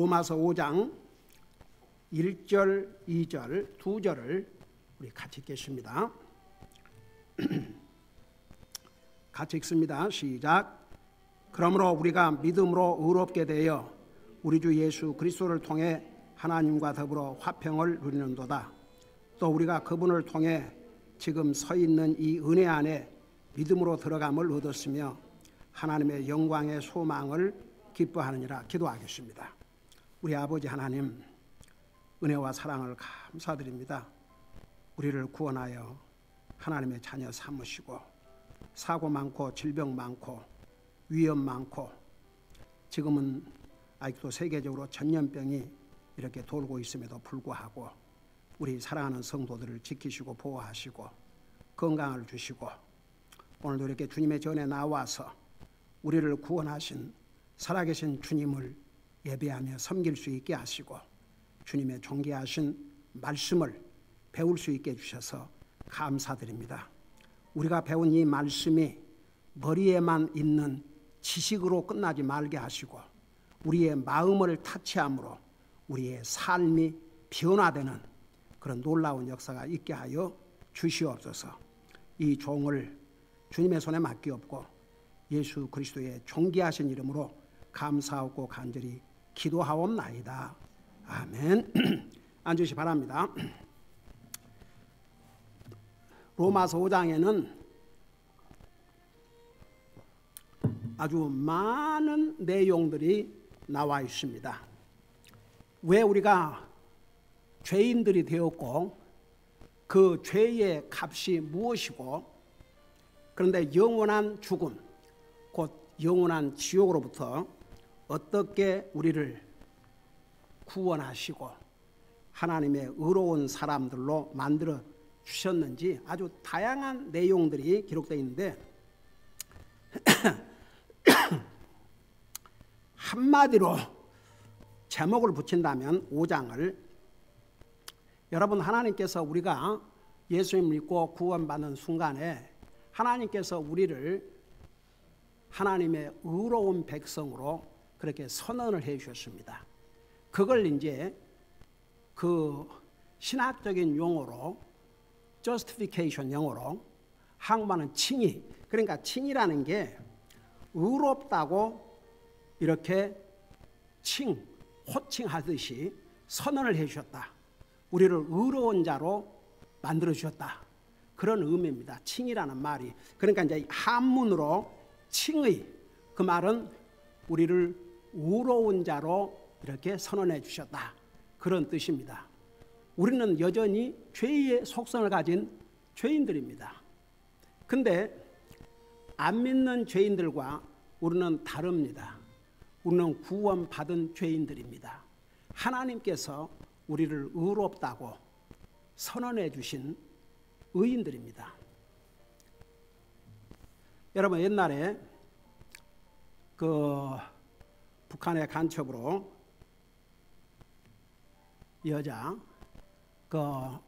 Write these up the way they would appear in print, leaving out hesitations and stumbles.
로마서 5장 1절, 2절, 2절을 우리 같이 읽겠습니다. 같이 읽습니다. 시작. 그러므로 우리가 믿음으로 의롭게 되어 우리 주 예수 그리스도를 통해 하나님과 더불어 화평을 누리는도다. 또 우리가 그분을 통해 지금 서 있는 이 은혜 안에 믿음으로 들어감을 얻었으며 하나님의 영광의 소망을 기뻐하느니라. 기도하겠습니다. 우리 아버지 하나님, 은혜와 사랑을 감사드립니다. 우리를 구원하여 하나님의 자녀 삼으시고 사고 많고 질병 많고 위험 많고 지금은 아직도 세계적으로 전염병이 이렇게 돌고 있음에도 불구하고 우리 사랑하는 성도들을 지키시고 보호하시고 건강을 주시고 오늘도 이렇게 주님의 전에 나와서 우리를 구원하신 살아계신 주님을 예배하며 섬길 수 있게 하시고 주님의 존귀하신 말씀을 배울 수 있게 해주셔서 감사드립니다. 우리가 배운 이 말씀이 머리에만 있는 지식으로 끝나지 말게 하시고 우리의 마음을 타치함으로 우리의 삶이 변화되는 그런 놀라운 역사가 있게 하여 주시옵소서. 이 종을 주님의 손에 맡기옵고 예수 그리스도의 존귀하신 이름으로 감사하고 간절히 기도하옵나이다. 아멘. 앉으시 바랍니다. 로마서 5장에는 아주 많은 내용들이 나와 있습니다. 왜 우리가 죄인들이 되었고 그 죄의 값이 무엇이고 그런데 영원한 죽음 곧 영원한 지옥으로부터 어떻게 우리를 구원하시고 하나님의 의로운 사람들로 만들어 주셨는지 아주 다양한 내용들이 기록되어 있는데 한마디로 제목을 붙인다면 5장을 여러분 하나님께서 우리가 예수님 믿고 구원받는 순간에 하나님께서 우리를 하나님의 의로운 백성으로 그렇게 선언을 해 주셨습니다. 그걸 이제 그 신학적인 용어로 justification 영어로 한국말은 칭의, 그러니까 칭의라는 게 의롭다고 이렇게 호칭하듯이 선언을 해 주셨다. 우리를 의로운 자로 만들어 주셨다. 그런 의미입니다. 칭의라는 말이. 그러니까 이제 한문으로 칭의, 그 말은 우리를 의로운 자로 이렇게 선언해 주셨다. 그런 뜻입니다. 우리는 여전히 죄의 속성을 가진 죄인들입니다. 근데 안 믿는 죄인들과 우리는 다릅니다. 우리는 구원받은 죄인들입니다. 하나님께서 우리를 의롭다고 선언해 주신 의인들입니다. 여러분 옛날에 그 북한의 간첩으로 여자 그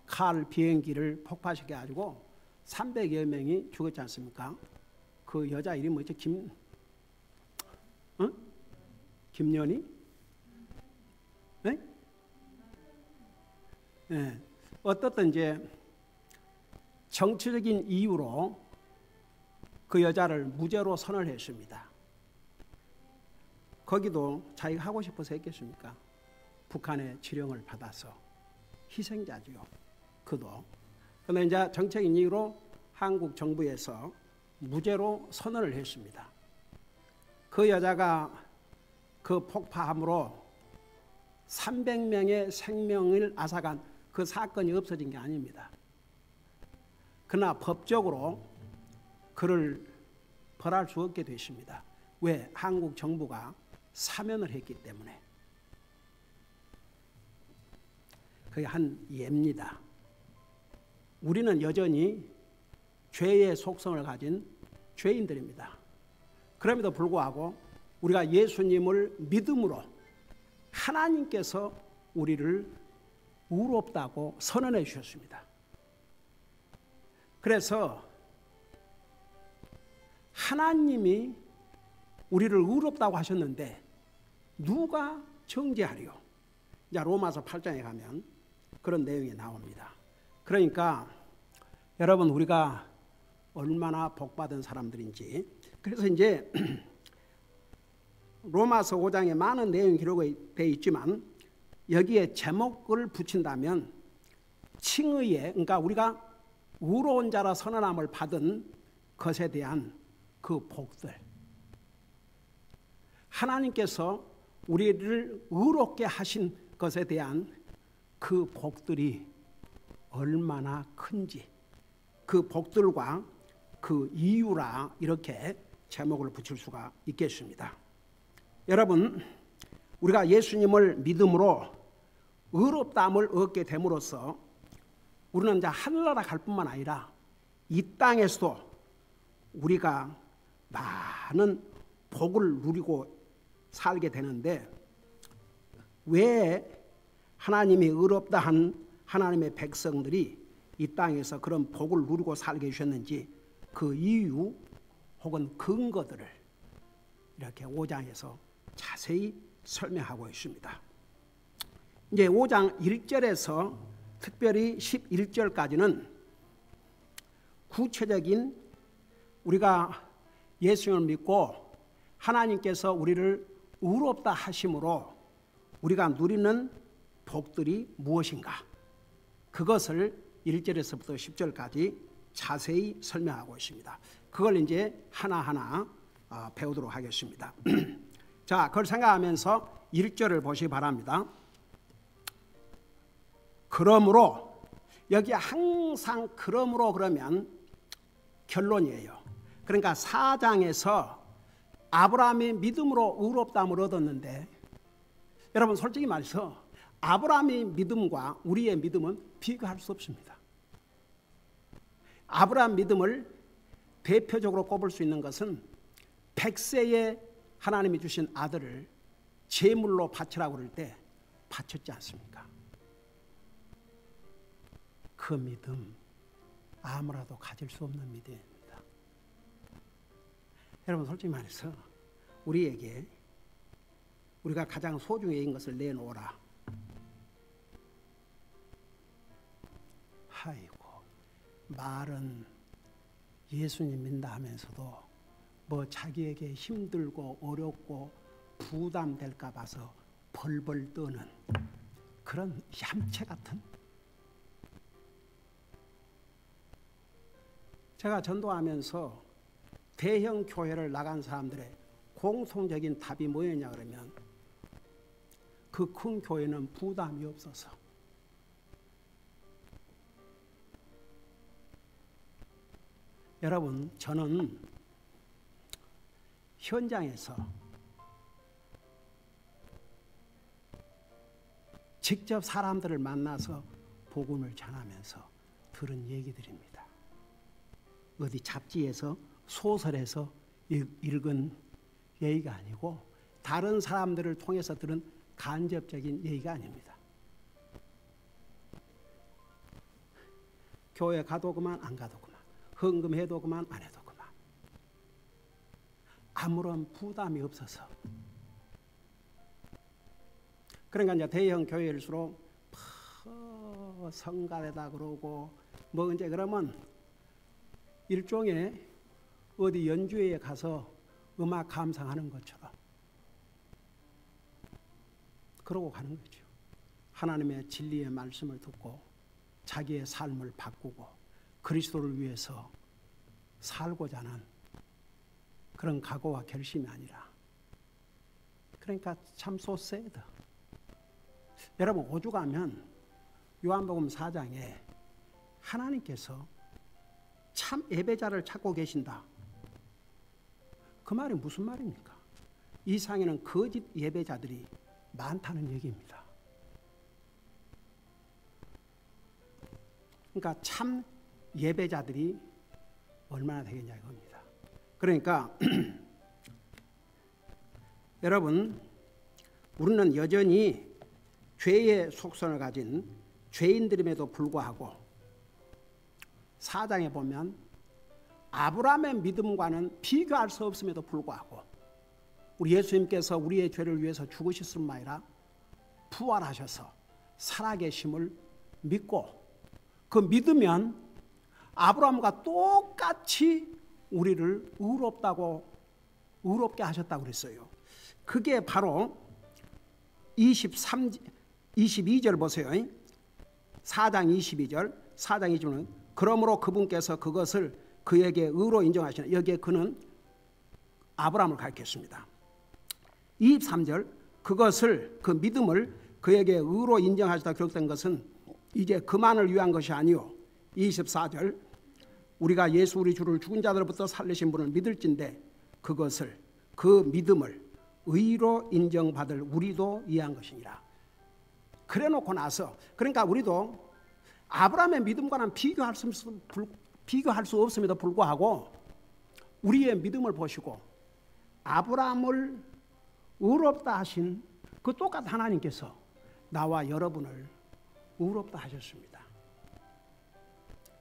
칼 비행기를 폭파시켜 가지고 300여 명이 죽었지 않습니까? 그 여자 이름이 뭐죠? 김연희? 네? 네. 어떻든 이제 정치적인 이유로 그 여자를 무죄로 선언했습니다. 거기도 자기가 하고 싶어서 했겠습니까? 북한의 지령을 받아서 희생자지요. 그도. 그런데 이제 정책인 이유로 한국 정부에서 무죄로 선언을 했습니다. 그 여자가 그 폭파함으로 300명의 생명을 앗아간 그 사건이 없어진 게 아닙니다. 그러나 법적으로 그를 벌할 수 없게 됐습니다. 왜? 한국 정부가 사면을 했기 때문에. 그게 한 예입니다. 우리는 여전히 죄의 속성을 가진 죄인들입니다. 그럼에도 불구하고 우리가 예수님을 믿음으로 하나님께서 우리를 의롭다고 선언해 주셨습니다. 그래서 하나님이 우리를 의롭다고 하셨는데 누가 정죄하리요. 이제 로마서 8장에 가면 그런 내용이 나옵니다. 그러니까 여러분 우리가 얼마나 복받은 사람들인지, 그래서 이제 로마서 5장에 많은 내용이 기록이 되어 있지만 여기에 제목을 붙인다면 칭의의, 그러니까 우리가 의로운 자라 선언함을 받은 것에 대한 그 복들, 하나님께서 우리를 의롭게 하신 것에 대한 그 복들이 얼마나 큰지, 그 복들과 그 이유라, 이렇게 제목을 붙일 수가 있겠습니다. 여러분, 우리가 예수님을 믿음으로 의롭다함을 얻게 됨으로써 우리는 이제 하늘나라 갈 뿐만 아니라 이 땅에서도 우리가 많은 복을 누리고 살게 되는데, 왜 하나님이 의롭다 한 하나님의 백성들이 이 땅에서 그런 복을 누리고 살게 해주셨는지 그 이유 혹은 근거들을 이렇게 5장에서 자세히 설명하고 있습니다. 이제 5장 1절에서 특별히 11절까지는 구체적인 우리가 예수님을 믿고 하나님께서 우리를 의롭다 하심으로 우리가 누리는 복들이 무엇인가, 그것을 1절에서부터 10절까지 자세히 설명하고 있습니다. 그걸 이제 하나하나 배우도록 하겠습니다. 자, 그걸 생각하면서 1절을 보시기 바랍니다. 그러므로, 여기 항상 그러므로 그러면 결론이에요. 그러니까 4장에서 아브라함이 믿음으로 의롭다함을 얻었는데, 여러분 솔직히 말해서 아브라함의 믿음과 우리의 믿음은 비교할 수 없습니다. 아브라함 믿음을 대표적으로 꼽을 수 있는 것은 100세에 하나님이 주신 아들을 제물로 바치라고 그럴 때 바쳤지 않습니까? 그 믿음 아무라도 가질 수 없는 믿음입니다. 여러분 솔직히 말해서 우리에게 우리가 가장 소중히 여긴 것을 내놓으라. 아이고, 말은 예수님 믿는다 하면서도 뭐 자기에게 힘들고 어렵고 부담될까 봐서 벌벌 떠는 그런 얌체 같은. 제가 전도하면서 대형 교회를 나간 사람들의 공통적인 답이 뭐였냐 그러면 그 큰 교회는 부담이 없어서. 여러분, 저는 현장에서 직접 사람들을 만나서 복음을 전하면서 들은 얘기들입니다. 어디 잡지에서 소설에서 읽은 얘기가 아니고 다른 사람들을 통해서 들은 간접적인 얘기가 아닙니다. 교회 가도 그만 안 가도 그만, 헌금해도 그만 안 해도 그만, 아무런 부담이 없어서. 그러니까 이제 대형 교회일수록 성가대다 그러고 뭐 이제 그러면 일종의 어디 연주회에 가서 음악 감상하는 것처럼 그러고 가는 거죠. 하나님의 진리의 말씀을 듣고 자기의 삶을 바꾸고 그리스도를 위해서 살고자 하는 그런 각오와 결심이 아니라. 그러니까 참 so sad. 여러분, 오죽하면 요한복음 4장에 하나님께서 참 예배자를 찾고 계신다, 그 말이 무슨 말입니까? 이 세상에는 거짓 예배자들이 많다는 얘기입니다. 그러니까 참 예배자들이 얼마나 되겠냐 이겁니다. 그러니까 여러분, 우리는 여전히 죄의 속성을 가진 죄인들임에도 불구하고 4장에 보면 아브라함의 믿음과는 비교할 수 없음에도 불구하고 우리 예수님께서 우리의 죄를 위해서 죽으셨을 뿐만 아니라 부활하셔서 살아계심을 믿고 그 믿으면 아브라함과 똑같이 우리를 의롭게 하셨다고 그랬어요. 그게 바로 22절 보세요. 4장 22절은 그러므로 그분께서 그것을 그에게 의로 인정하시나. 여기에 그는 아브라함을 가리켰습니다. 23절 그것을 그 믿음을 그에게 의로 인정하시다 기록된 것은 이제 그만을 위한 것이 아니요. 24절 우리가 예수 우리 주를 죽은 자들로부터 살리신 분을 믿을진데 그것을 그 믿음을 의로 인정받을 우리도 위한 것이니라. 그래놓고 나서 그러니까 우리도 아브라함의 믿음과는 비교할 수 없음에도 불구하고 우리의 믿음을 보시고 아브라함을 의롭다 하신 그 똑같은 하나님께서 나와 여러분을 의롭다 하셨습니다.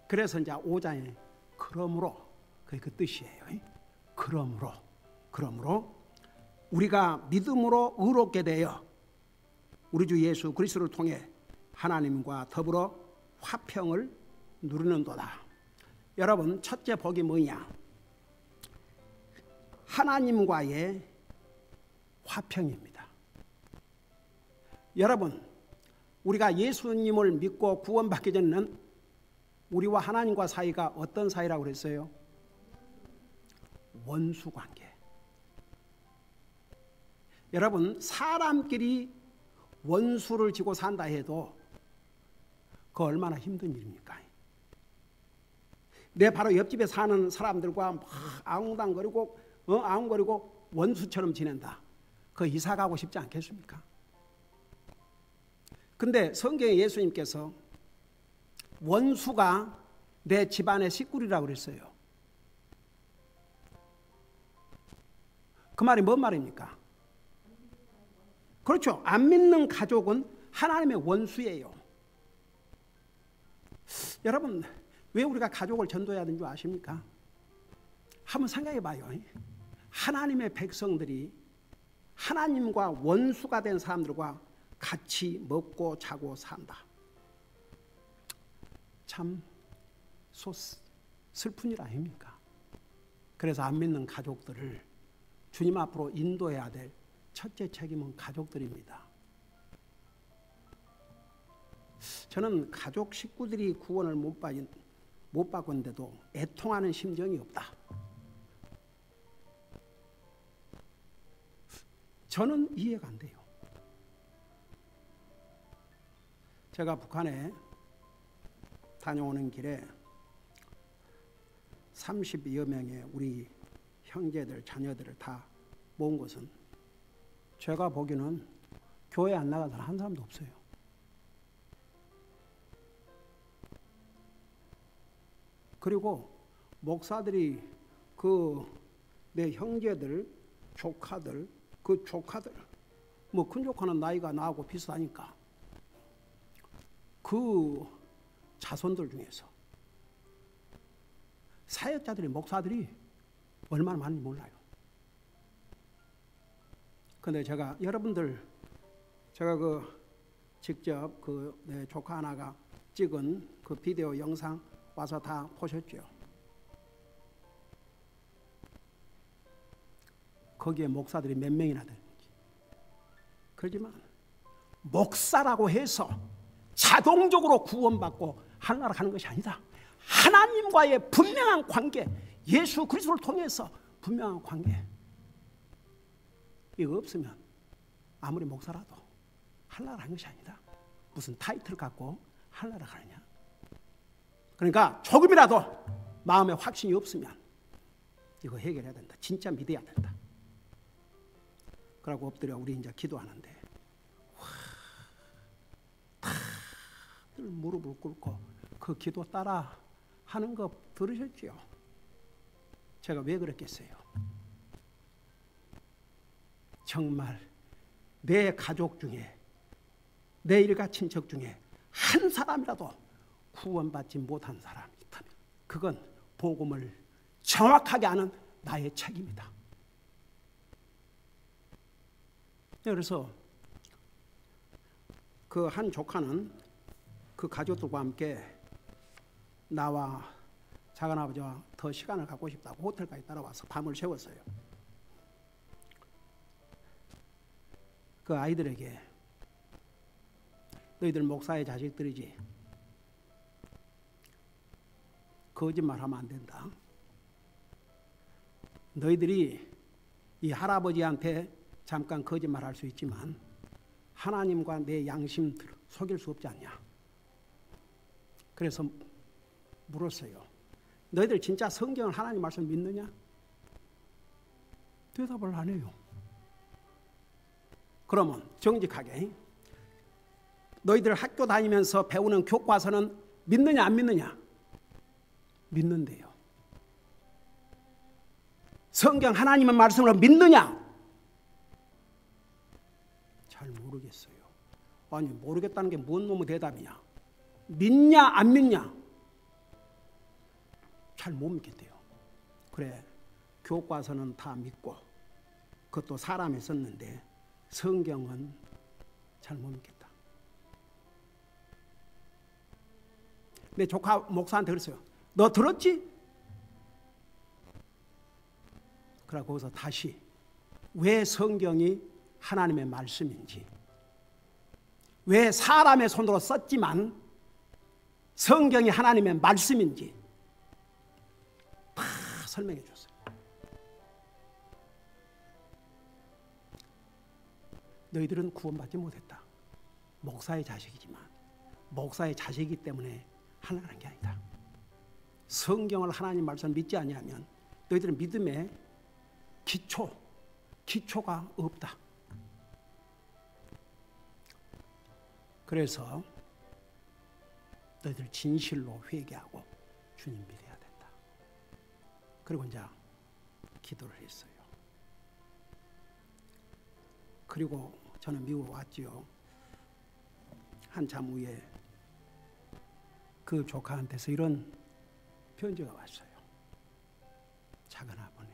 그래서 이제 5장에 그러므로 그게 그 뜻이에요. 그러므로 우리가 믿음으로 의롭게 되어 우리 주 예수 그리스도를 통해 하나님과 더불어 화평을 누리는도다. 여러분 첫째 복이 뭐냐? 하나님과의 화평입니다. 여러분 우리가 예수님을 믿고 구원받기 전에는 우리와 하나님과 사이가 어떤 사이라고 그랬어요? 원수관계. 여러분 사람끼리 원수를 지고 산다 해도 그 얼마나 힘든 일입니까? 내 바로 옆집에 사는 사람들과 막 아웅당거리고 원수처럼 지낸다. 그 이사 가고 싶지 않겠습니까? 근데 성경에 예수님께서 원수가 내 집안의 식구리라고 그랬어요. 그 말이 뭔 말입니까? 그렇죠. 안 믿는 가족은 하나님의 원수예요. 여러분 왜 우리가 가족을 전도해야 되는 줄 아십니까? 한번 생각해 봐요. 하나님의 백성들이 하나님과 원수가 된 사람들과 같이 먹고 자고 산다. 참 슬픈 일 아닙니까? 그래서 안 믿는 가족들을 주님 앞으로 인도해야 될 첫째 책임은 가족들입니다. 저는 가족 식구들이 구원을 못 받건데도 애통하는 심정이 없다. 저는 이해가 안 돼요. 제가 북한에 다녀오는 길에 30여 명의 우리 형제들, 자녀들을 다 모은 것은 제가 보기에는 교회 안 나간 사람 한 사람도 없어요. 그리고 목사들이 내 형제들, 조카들, 뭐 큰 조카는 나이가 나하고 비슷하니까 그 자손들 중에서 사역자들이 목사들이 얼마나 많은지 몰라요. 근데 제가 직접 내 조카 하나가 찍은 그 비디오 영상 와서 다 보셨죠? 거기에 목사들이 몇 명이나 되는지. 그렇지만 목사라고 해서 자동적으로 구원받고 하늘나라 가는 것이 아니다. 하나님과의 분명한 관계, 예수 그리스도를 통해서 분명한 관계, 이거 없으면 아무리 목사라도 하늘나라 가는 것이 아니다. 무슨 타이틀 갖고 하늘나라 가느냐. 그러니까 조금이라도 마음에 확신이 없으면 이거 해결해야 된다. 진짜 믿어야 된다. 그러고 엎드려 우리 이제 기도하는데 다들 무릎을 꿇고 그 기도 따라 하는 거 들으셨죠? 제가 왜 그랬겠어요? 정말 내 가족 중에 내 일가 친척 중에 한 사람이라도 구원받지 못한 사람이 있다면 그건 복음을 정확하게 아는 나의 책임이다. 그래서 그 한 조카는 그 가족들과 함께 나와 작은아버지와 더 시간을 갖고 싶다고 호텔까지 따라와서 밤을 새웠어요. 그 아이들에게 너희들 목사의 자식들이지 거짓말하면 안 된다. 너희들이 이 할아버지한테 잠깐 거짓말할 수 있지만 하나님과 내 양심 속일 수 없지 않냐. 그래서 물었어요. 너희들 진짜 성경을 하나님 말씀 믿느냐? 대답을 안 해요. 그러면 정직하게 너희들 학교 다니면서 배우는 교과서는 믿느냐 안 믿느냐? 믿는데요. 성경 하나님의 말씀으로 믿느냐? 잘 모르겠어요. 아니 모르겠다는 게 뭔 놈의 대답이냐? 믿냐 안 믿냐? 잘 못 믿겠대요. 그래 교과서는 다 믿고 그것도 사람이 썼는데 성경은 잘 못 믿겠다. 내 조카 목사한테 그랬어요. 너 들었지? 그러고 거기서 다시 왜 성경이 하나님의 말씀인지, 왜 사람의 손으로 썼지만 성경이 하나님의 말씀인지 다 설명해 줬어요. 너희들은 구원받지 못했다. 목사의 자식이지만 목사의 자식이기 때문에 하나라는 게 아니다. 성경을 하나님 말씀 믿지 아니하면 너희들은 믿음의 기초가 없다. 그래서 너희들 진실로 회개하고 주님 믿어야 된다. 그리고 이제 기도를 했어요. 그리고 저는 미국 왔지요. 한참 후에 그 조카한테서 이런 편지가 왔어요. 작은 아버님,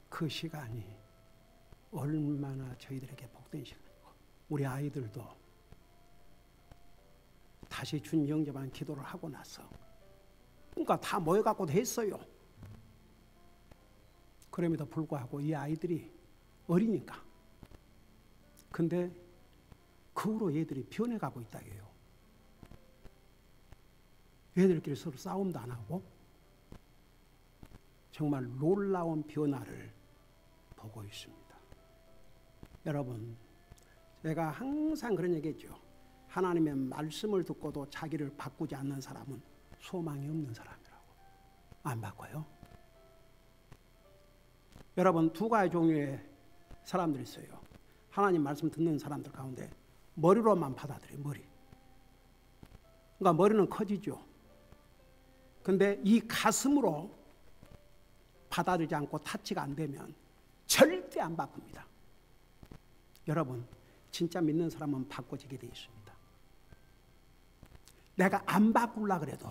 그 시간이 얼마나 저희들에게 복된 시간이고 우리 아이들도 다시 주님 영접하는 기도를 하고 나서 그러니까 다 모여갖고도 했어요. 그럼에도 불구하고 이 아이들이 어리니까. 근데 그 후로 얘들이 변해가고 있다 해요. 얘들끼리 서로 싸움도 안 하고 정말 놀라운 변화를 보고 있습니다. 여러분, 제가 항상 그런 얘기했죠. 하나님의 말씀을 듣고도 자기를 바꾸지 않는 사람은 소망이 없는 사람이라고. 안 바꿔요? 여러분, 두 가지 종류의 사람들이 있어요. 하나님 말씀 듣는 사람들 가운데 머리로만 받아들여요. 머리. 그러니까 머리는 커지죠. 근데 이 가슴으로 받아들이지 않고 타치가 안 되면 절대 안 바꿉니다. 여러분, 진짜 믿는 사람은 바꿔지게 되어 있습니다. 내가 안 바꾸려고 그래도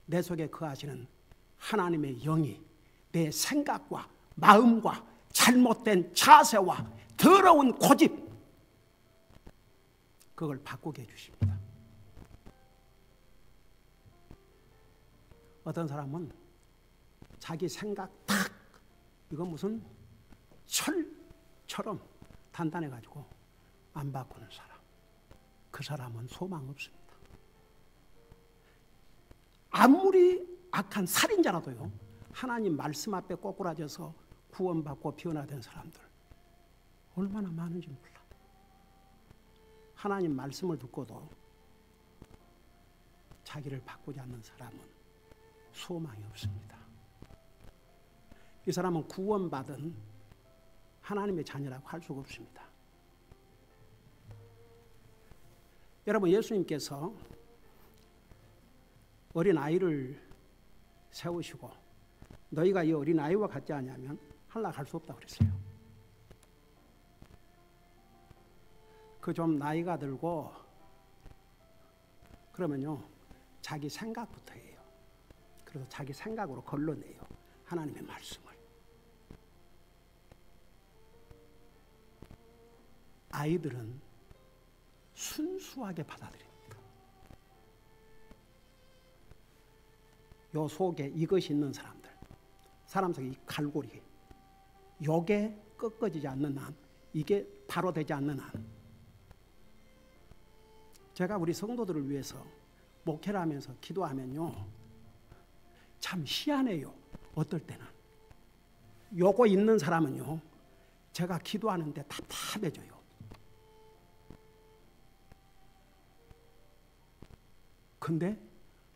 내 속에 거하시는 하나님의 영이 내 생각과 마음과 잘못된 자세와 더러운 고집, 그걸 바꾸게 해주십니다. 어떤 사람은 자기 생각 탁, 이건 무슨 철처럼 단단해가지고 안 바꾸는 사람, 그 사람은 소망 없습니다. 아무리 악한 살인자라도요, 하나님 말씀 앞에 꼬꾸라져서 구원받고 변화된 사람들 얼마나 많은지 몰라. 하나님 말씀을 듣고도 자기를 바꾸지 않는 사람은 소망이 없습니다. 이 사람은 구원받은 하나님의 자녀라고 할 수가 없습니다. 여러분, 예수님께서 어린아이를 세우시고 너희가 이 어린아이와 같지 않냐면 할락할 수 없다고 그랬어요. 그 좀 나이가 들고 그러면요, 자기 생각부터 해요. 그래서 자기 생각으로 걸러내요. 하나님의 말씀을. 아이들은 순수하게 받아들입니다. 요 속에 이것이 있는 사람 속에 이 갈고리, 요게 꺾어지지 않는 한, 이게 바로 되지 않는 한, 제가 우리 성도들을 위해서 목회를 하면서 기도하면요, 참 희한해요. 어떨 때는 요거 있는 사람은요, 제가 기도하는데 답답해져요. 근데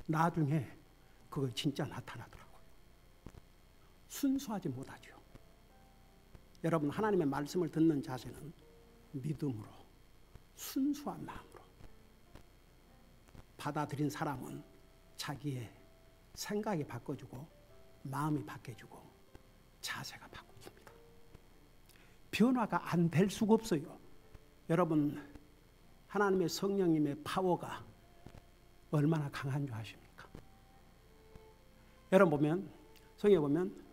나중에 그거 진짜 나타나더라고요. 순수하지 못하죠. 여러분, 하나님의 말씀을 듣는 자세는 믿음으로, 순수한 마음으로. 받아들인 사람은 자기의 생각이 바꿔주고 마음이 바뀌어주고 자세가 바꿔집니다. 변화가 안 될 수가 없어요. 여러분, 하나님의 성령님의 파워가 얼마나 강한 줄 아십니까? 여러분 보면, 성경에 보면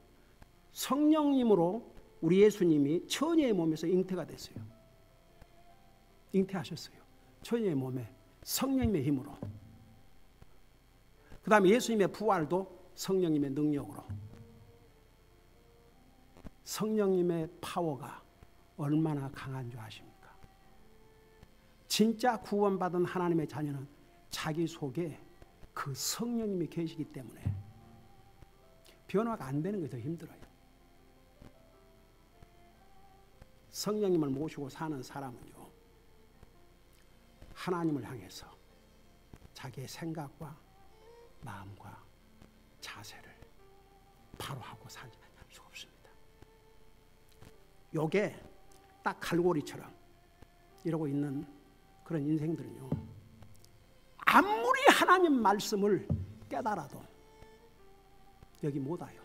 성령님으로 우리 예수님이 처녀의 몸에서 잉태가 됐어요. 잉태하셨어요. 처녀의 몸에 성령님의 힘으로. 그 다음에 예수님의 부활도 성령님의 능력으로. 성령님의 파워가 얼마나 강한 줄 아십니까? 진짜 구원받은 하나님의 자녀는 자기 속에 그 성령님이 계시기 때문에 변화가 안 되는 게 더 힘들어요. 성령님을 모시고 사는 사람은요, 하나님을 향해서 자기의 생각과 마음과 자세를 바로 하고 살지 않을 수가 없습니다. 요게 딱 갈고리처럼 이러고 있는 그런 인생들은요, 아무리 하나님 말씀을 깨달아도 여기 못 와요.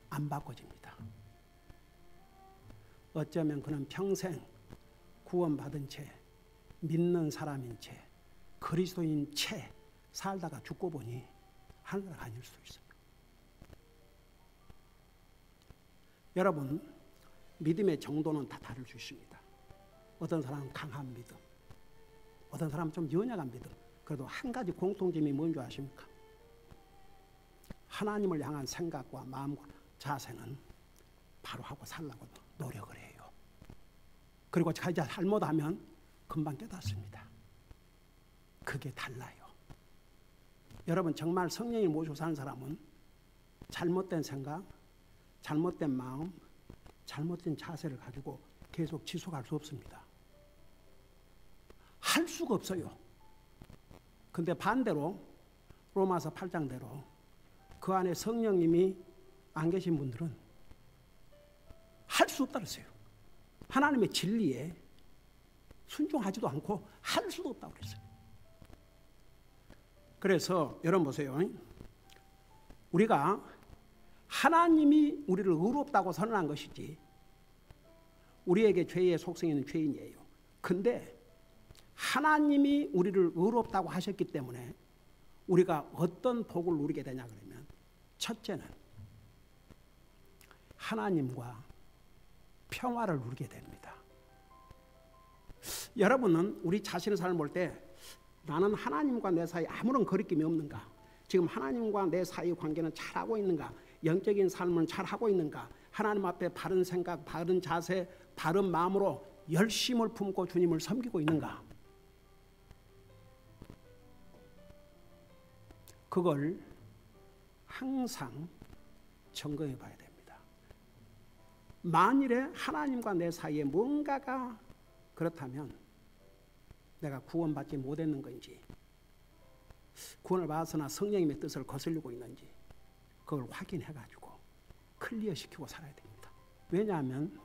안 바꿔집니다. 어쩌면 그는 평생 구원받은 채, 믿는 사람인 채, 그리스도인 채 살다가 죽고 보니 하늘나라 아닐 수도 있습니다. 여러분, 믿음의 정도는 다 다를 수 있습니다. 어떤 사람은 강한 믿음, 어떤 사람은 좀 연약한 믿음. 그래도 한 가지 공통점이 뭔지 아십니까? 하나님을 향한 생각과 마음과 자세는 바로 하고 살라고 노력을 해요. 그리고 자기가 잘못하면 금방 깨닫습니다. 그게 달라요. 여러분, 정말 성령을 모시고 사는 사람은 잘못된 생각, 잘못된 마음, 잘못된 자세를 가지고 계속 지속할 수 없습니다. 할 수가 없어요. 근데 반대로 로마서 8장대로 그 안에 성령님이 안 계신 분들은 할 수 없다 그랬어요. 하나님의 진리에 순종하지도 않고 할 수도 없다고 그랬어요. 그래서 여러분 보세요. 우리가 하나님이 우리를 의롭다고 선언한 것이지 우리에게 죄의 속성이 있는 죄인이에요. 근데 하나님이 우리를 의롭다고 하셨기 때문에 우리가 어떤 복을 누리게 되냐 그러면, 첫째는 하나님과 평화를 누리게 됩니다. 여러분은 우리 자신의 삶을 볼 때 나는 하나님과 내 사이에 아무런 거리낌이 없는가? 지금 하나님과 내 사이의 관계는 잘하고 있는가? 영적인 삶은 잘하고 있는가? 하나님 앞에 바른 생각, 바른 자세, 바른 마음으로 열심을 품고 주님을 섬기고 있는가? 그걸 항상 점검해 봐야 됩니다. 만일에 하나님과 내 사이에 뭔가가 그렇다면 내가 구원받지 못했는 건지, 구원을 받았으나 성령님의 뜻을 거스르고 있는지 그걸 확인해가지고 클리어시키고 살아야 됩니다. 왜냐하면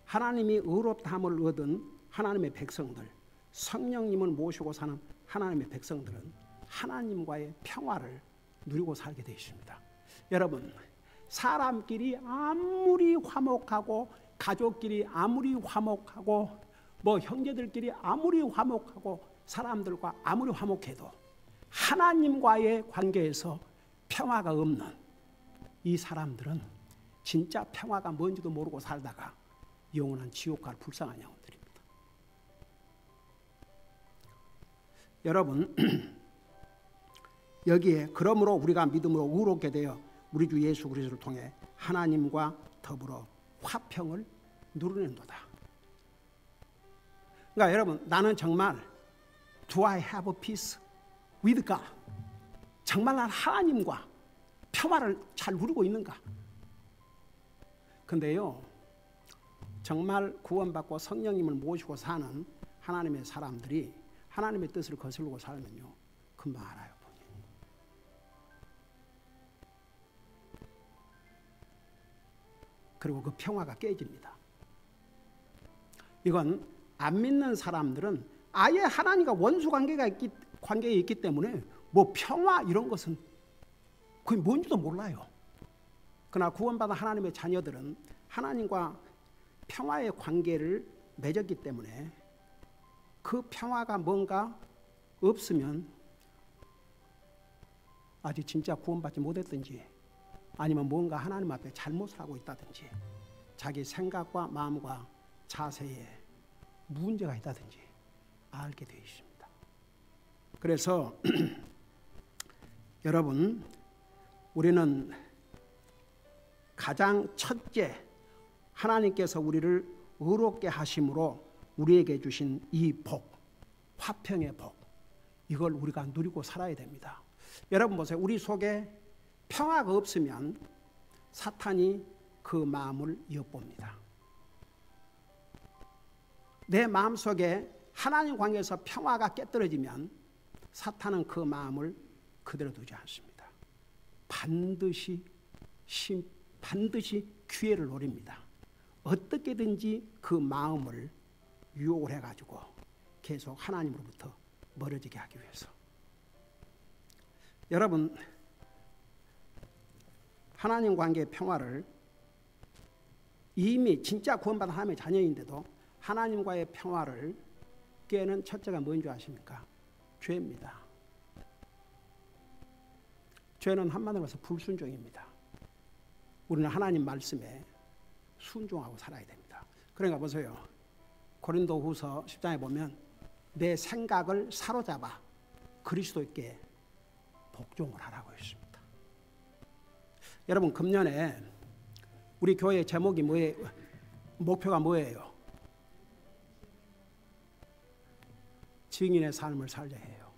하나님이 의롭다함을 얻은 하나님의 백성들, 성령님을 모시고 사는 하나님의 백성들은 하나님과의 평화를 누리고 살게 되어 있습니다. 여러분, 사람끼리 아무리 화목하고, 가족끼리 아무리 화목하고, 형제들끼리 아무리 화목하고, 사람들과 아무리 화목해도 하나님과의 관계에서 평화가 없는 이 사람들은 진짜 평화가 뭔지도 모르고 살다가 영원한 지옥 갈 불쌍한 영혼들입니다. 여러분 여기에 그러므로 우리가 믿음으로 의롭게 되어 우리 주 예수 그리스도를 통해 하나님과 더불어 화평을 누리는도다. 그러니까 여러분, 나는 정말 Do I have a peace with God? 정말 난 하나님과 평화를 잘 누리고 있는가? 근데요, 정말 구원받고 성령님을 모시고 사는 하나님의 사람들이 하나님의 뜻을 거스르고 살면요, 금방 알아요. 본인이. 그리고 그 평화가 깨집니다. 이건 안 믿는 사람들은 아예 하나님과 원수 관계에 있기 때문에 뭐 평화 이런 것은 그게 뭔지도 몰라요. 그러나 구원받은 하나님의 자녀들은 하나님과 평화의 관계를 맺었기 때문에 그 평화가 뭔가 없으면 아직 진짜 구원받지 못했든지 아니면 뭔가 하나님 앞에 잘못을 하고 있다든지 자기 생각과 마음과 자세에 문제가 있다든지 알게 되어 있습니다. 그래서 여러분, 우리는 가장 첫째 하나님께서 우리를 의롭게 하심으로 우리에게 주신 이 복, 화평의 복, 이걸 우리가 누리고 살아야 됩니다. 여러분 보세요. 우리 속에 평화가 없으면 사탄이 그 마음을 엿봅니다. 내 마음속에 하나님 관계에서 평화가 깨떨어지면 사탄은 그 마음을 그대로 두지 않습니다. 반드시 기회를 노립니다. 어떻게든지 그 마음을 유혹을 해가지고 계속 하나님으로부터 멀어지게 하기 위해서. 여러분, 하나님 관계의 평화를 이미 진짜 구원받은 하나님의 자녀인데도 하나님과의 평화를 깨는 첫째가 뭔지 아십니까? 죄입니다. 죄는 한마디로 해서 불순종입니다. 우리는 하나님 말씀에 순종하고 살아야 됩니다. 그러니까 보세요. 고린도후서 10장에 보면 내 생각을 사로잡아 그리스도께 복종을 하라고 했습니다. 여러분, 금년에 우리 교회 제목이 뭐예요? 목표가 뭐예요? 증인의 삶을 살려 해요.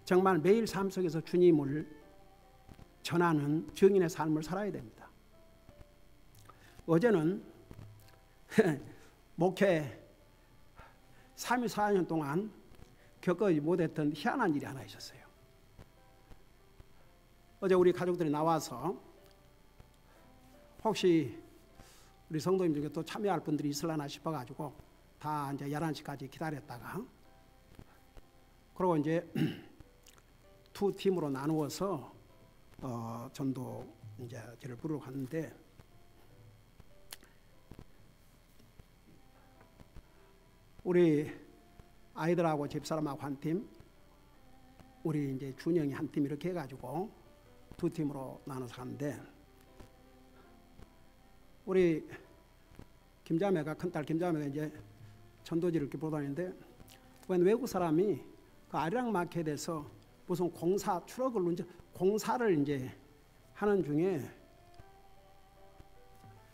정말 매일 삶 속에서 주님을 전하는 증인의 삶을 살아야 됩니다. 어제는 목회 3일 4년 동안 겪지 못했던 희한한 일이 하나 있었어요. 어제 우리 가족들이 나와서 혹시 우리 성도님 중에 또 참여할 분들이 있으려나 싶어가지고 다 이제 11시까지 기다렸다가 그리고 이제 두 팀으로 나누어서 전도 이제 저를 부르러 갔는데 우리 아이들하고 집사람하고 한 팀, 우리 이제 준영이 한 팀 이렇게 해가지고 두 팀으로 나눠서 가는데 우리 김자매가 큰딸 김자매가 이제 전도지를 이렇게 보러 다니는데 웬 외국 사람이 그 아리랑 마켓에서 무슨 공사 트럭을 이제 공사를 이제 하는 중에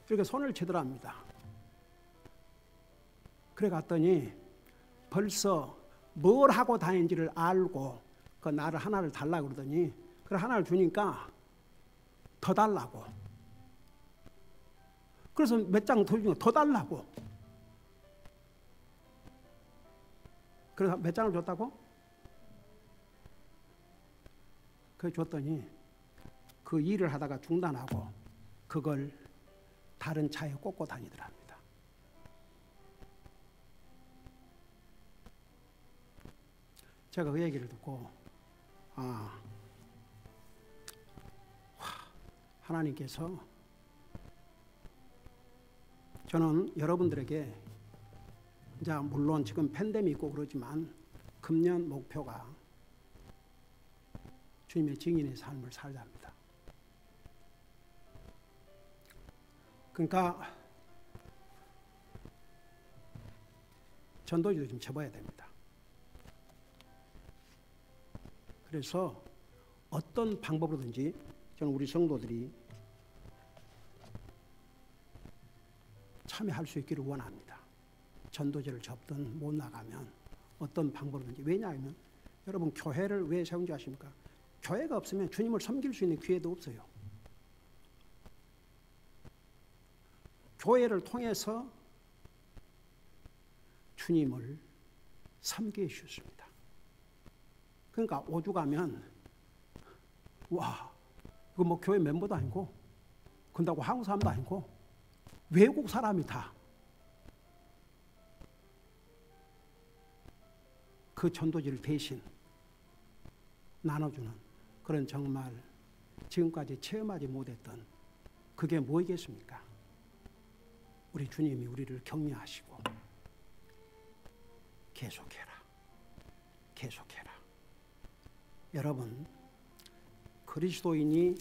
이렇게 손을 치더랍니다. 그래 갔더니 벌써 뭘 하고 다니는지를 알고 그 나를 하나를 달라고 그러더니 그래 하나를 주니까 더 달라고. 그래서 몇 장 더 주니까 더 달라고. 그래서 몇 장을 줬다고? 그걸 줬더니 그 일을 하다가 중단하고 그걸 다른 차에 꽂고 다니더랍니다. 제가 그 얘기를 듣고 하나님께서 저는 여러분들에게 이제 물론 지금 팬데믹 있고 그러지만 금년 목표가 주님의 증인의 삶을 살자입니다. 그러니까 전도지도 좀 접어야 됩니다. 그래서 어떤 방법으로든지 저는 우리 성도들이 참여할 수 있기를 원합니다. 전도제를 접든 못 나가면 어떤 방법이든지. 왜냐하면 여러분, 교회를 왜 세운 줄 아십니까? 교회가 없으면 주님을 섬길 수 있는 기회도 없어요. 교회를 통해서 주님을 섬기게 해주셨습니다. 그러니까 오죽하면 와, 이거 뭐 교회 멤버도 아니고 근다고 한국 사람도 아니고 외국 사람이 다 그 전도지를 대신 나눠주는 그런, 정말 지금까지 체험하지 못했던 그게 뭐겠습니까? 우리 주님이 우리를 격려하시고 계속해라, 계속해라. 여러분, 그리스도인이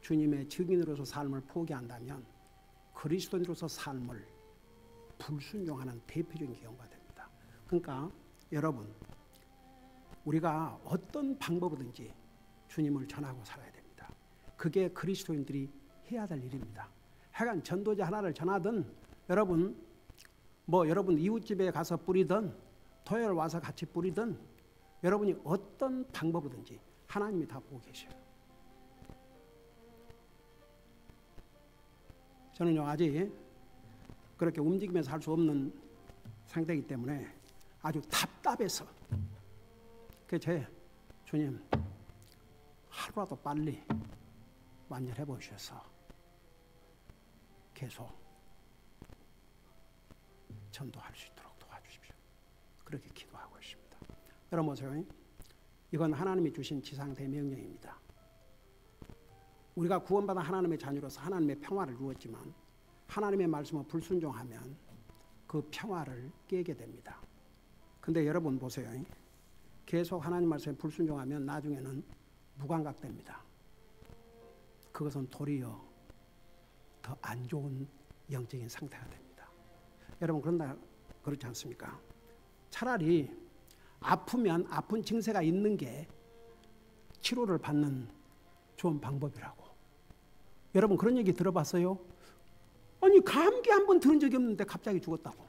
주님의 증인으로서 삶을 포기한다면 그리스도인으로서 삶을 불순종하는 대표적인 경우가 됩니다. 그러니까 여러분, 우리가 어떤 방법이든지 주님을 전하고 살아야 됩니다. 그게 그리스도인들이 해야 될 일입니다. 하여간 전도제 하나를 전하든, 여러분 여러분 이웃집에 가서 뿌리든, 토요일 와서 같이 뿌리든, 여러분이 어떤 방법이든지 하나님이 다 보고 계셔요. 저는요, 아직 그렇게 움직이면서 할 수 없는 상태이기 때문에 아주 답답해서, 제 주님 하루라도 빨리 완전해 보셔서 계속 전도할 수 있도록 도와주십시오. 그렇게 기도하고 있습니다. 여러분 보세요. 이건 하나님이 주신 지상대명령입니다. 우리가 구원받은 하나님의 자녀로서 하나님의 평화를 누었지만 하나님의 말씀을 불순종하면 그 평화를 깨게 됩니다. 근데 여러분 보세요. 계속 하나님 말씀에 불순종하면 나중에는 무감각됩니다. 그것은 도리어 더 안 좋은 영적인 상태가 됩니다. 여러분, 그런다 그렇지 않습니까? 차라리 아프면 아픈 증세가 있는 게 치료를 받는 좋은 방법이라고. 여러분, 그런 얘기 들어봤어요? 아니, 감기 한 번 들은 적이 없는데 갑자기 죽었다고.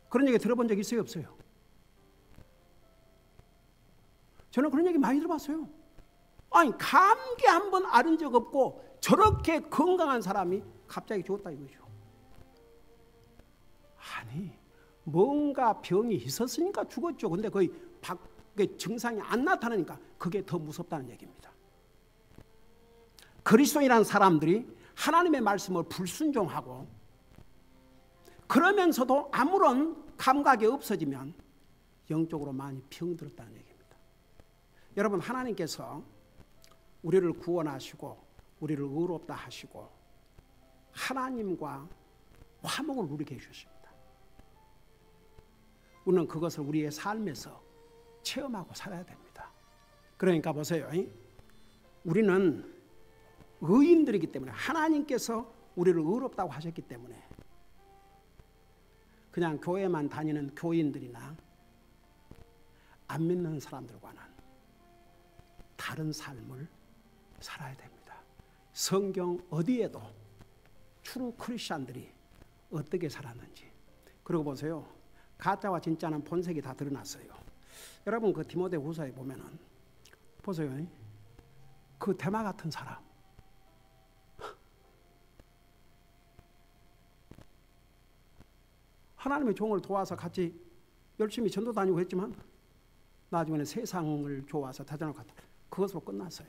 그런 얘기 들어본 적 있어요, 없어요? 저는 그런 얘기 많이 들어봤어요. 아니, 감기 한 번 앓은 적 없고 저렇게 건강한 사람이 갑자기 죽었다 이거죠. 아니, 뭔가 병이 있었으니까 죽었죠. 근데 거의 밖에 증상이 안 나타나니까 그게 더 무섭다는 얘기입니다. 그리스도인이라는 사람들이 하나님의 말씀을 불순종하고 그러면서도 아무런 감각이 없어지면 영적으로 많이 병들었다는 얘기입니다. 여러분, 하나님께서 우리를 구원하시고 우리를 의롭다 하시고 하나님과 화목을 누리게 해주셨습니다. 우리는 그것을 우리의 삶에서 체험하고 살아야 됩니다. 그러니까 보세요. 우리는 의인들이기 때문에, 하나님께서 우리를 의롭다고 하셨기 때문에 그냥 교회만 다니는 교인들이나 안 믿는 사람들과는 다른 삶을 살아야 됩니다. 성경 어디에도 트루 크리스찬들이 어떻게 살았는지. 그리고 보세요. 가짜와 진짜는 본색이 다 드러났어요. 여러분, 그 디모데후서에 보면은 보세요. 그 대마 같은 사람, 하나님의 종을 도와서 같이 열심히 전도 다니고 했지만 나중에는 세상을 좋아서 다전을 갖다 그것으로 끝났어요.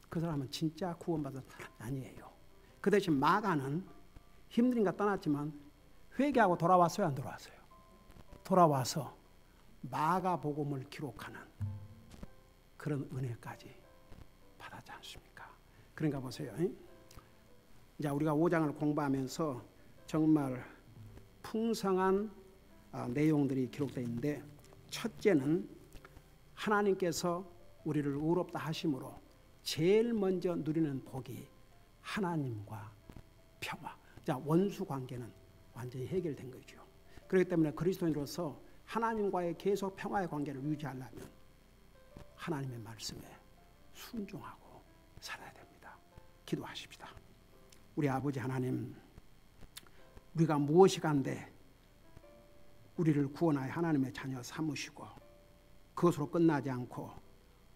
그 사람은 진짜 구원받은 사람이 아니에요. 그 대신 마가는 힘드니까 떠났지만 회개하고 돌아왔어요, 안 돌아왔어요? 돌아와서 마가복음을 기록하는 그런 은혜까지 받았지 않습니까? 그러니까 보세요. 이제 우리가 5장을 공부하면서 정말 풍성한 내용들이 기록되어 있는데, 첫째는 하나님께서 우리를 의롭다 하심으로 제일 먼저 누리는 복이 하나님과 평화. 자, 원수 관계는 완전히 해결된 거죠. 그렇기 때문에 그리스도인으로서 하나님과의 계속 평화의 관계를 유지하려면 하나님의 말씀에 순종하고 살아야 됩니다. 기도하십시다. 우리 아버지 하나님, 우리가 무엇이 간데 우리를 구원하여 하나님의 자녀 삼으시고 그것으로 끝나지 않고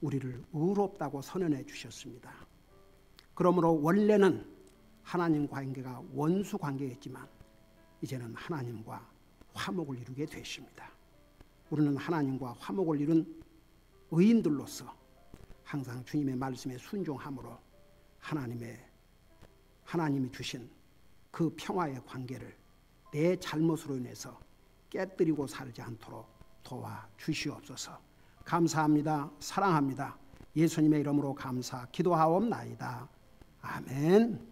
우리를 의롭다고 선언해 주셨습니다. 그러므로 원래는 하나님 관계가 원수 관계였지만 이제는 하나님과 화목을 이루게 되십니다. 우리는 하나님과 화목을 이룬 의인들로서 항상 주님의 말씀에 순종함으로 하나님이 주신 그 평화의 관계를 내 잘못으로 인해서 깨뜨리고 살지 않도록 도와주시옵소서. 감사합니다. 사랑합니다. 예수님의 이름으로 감사 기도하옵나이다. 아멘.